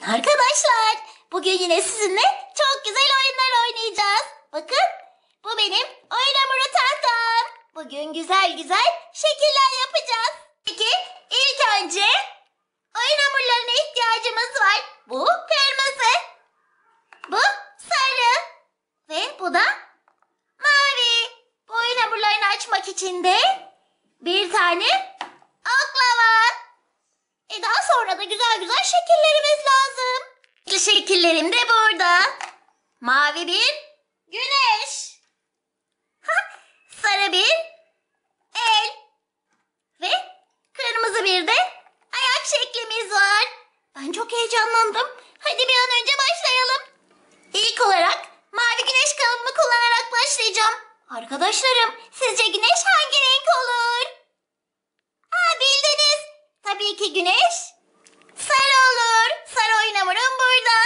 Arkadaşlar, bugün yine sizinle çok güzel oyunlar oynayacağız. Bakın, bu benim oyun hamuru tahtam. Bugün güzel güzel şekiller yapacağız. Peki, ilk önce oyun hamurlarına ihtiyacımız var. Bu kırmızı, bu sarı ve bu da mavi. Bu oyun hamurlarını açmak için de bir tane oklava. Daha sonra da güzel güzel şekillerimiz lazım. Şekillerim de burada. Mavi bir güneş. Sarı bir el. Ve kırmızı bir de ayak şeklimiz var. Ben çok heyecanlandım. Hadi bir an önce başlayalım. İlk olarak mavi güneş kalıbımı kullanarak başlayacağım. Arkadaşlarım, sizce güneş hangi renk olur? Bildiniz. Tabii ki güneş sarı olur. Sarı oyun hamurum burada.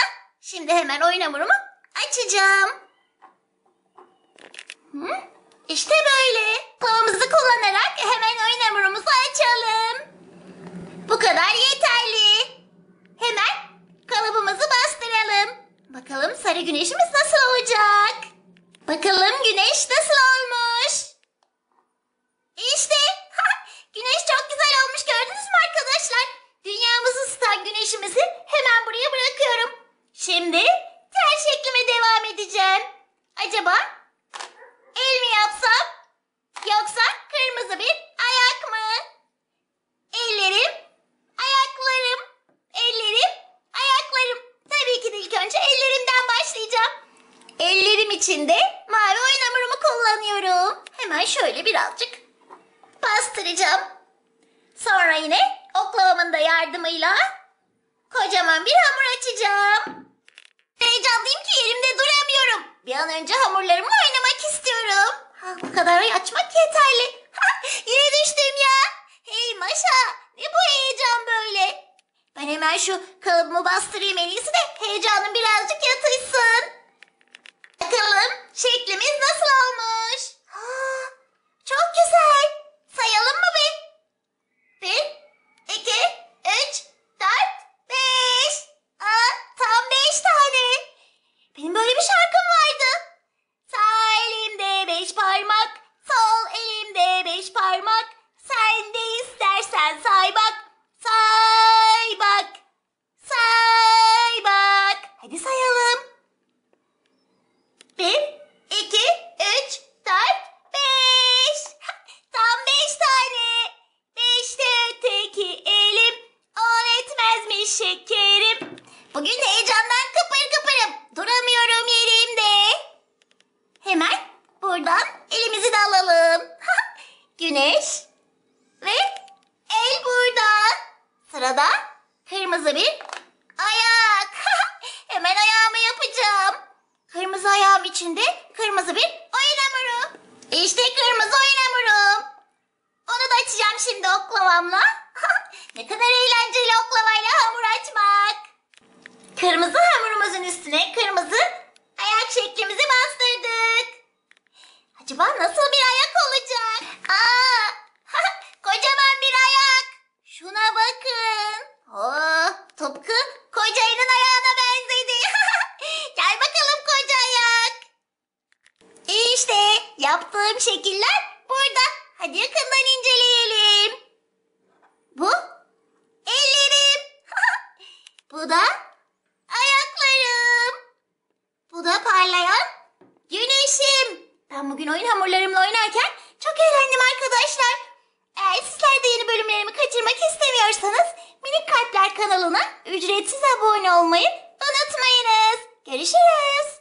Şimdi hemen oyun hamurumu açacağım. İşte böyle. Tavamızı kullanarak hemen oyun hamurumuzu açalım. Bu kadar yeterli. Hemen kalıbımızı bastıralım. Bakalım sarı güneşimiz nasıl olacak? Bakalım güneş nasıl olmuş? İşte güneş çok güzel olmuş, gördünüz mü arkadaşlar? Dünyamızı ısıtan güneşimizi hemen buraya bırakıyorum. Şimdi tel şeklime devam edeceğim. Acaba el mi yapsam yoksa kırmızı bir ayak mı? Ellerim, ayaklarım, ellerim, ayaklarım. Tabii ki de ilk önce ellerimden başlayacağım. Ellerim için de mavi oyun hamurumu kullanıyorum. Hemen şöyle birazcık bastıracağım. Sonra yine oklavamın da yardımıyla kocaman bir hamur açacağım. Heyecanlıyım ki yerimde duramıyorum. Bir an önce hamurlarımla oynamak istiyorum. Bu kadar açmak yeterli. Yine düştüm ya. Hey Maşa, ne bu heyecan böyle? Ben hemen şu kalıbımı bastırayım en iyisi de heyecanım birazcık yatışsın. Bakalım şeklimiz nasıl olmuş? Çok güzel. Sayalım mı bir? 1, 2, 3, 4, 5. Tam 5 tane. Benim böyle bir şarkım vardı. Sağ elimde 5 parmak, sol elimde 5 parmak. Sen de istersen say bak, say bak, say bak. Hadi sayalım. 1, 2, 3, 4, 5. Tam 5 tane. 5'te öteki elim, 10 etmezmiş şekerim. Bugün heyecandan kıpır kıpırım. Duramıyorum yerimde. Hemen buradan elimizi de alalım. Güneş ve el burada. Sırada kırmızı bir ayak. Hemen ayağımı yapacağım. Kırmızı ayağım içinde kırmızı bir oyun hamuru. İşte kırmızı oyun hamurum. Onu da açacağım şimdi oklavamla. Ne kadar eğlenceli oklavayla hamur açmak. Kırmızı hamurumuzun üstüne kırmızı ayak şeklimizi bastırdık. Acaba nasıl bir ayak olacak? Kocaman bir ayak. Şuna bakın. Tıpkı koca ayının ayağına benzedi. Gel bakalım koca ayak. İşte yaptığım şekiller burada. Hadi yakından inceleyelim. Bu ellerim. Bu da ayaklarım. Bu da parlayan güneşim. Ben bugün oyun hamurlarımla oynarken çok eğlendim arkadaşlar. Eğer sizler de yeni bölümlerimi kaçırmak istemiyorsanız Minik Kalpler kanalına ücretsiz abone olmayı unutmayınız. Görüşürüz.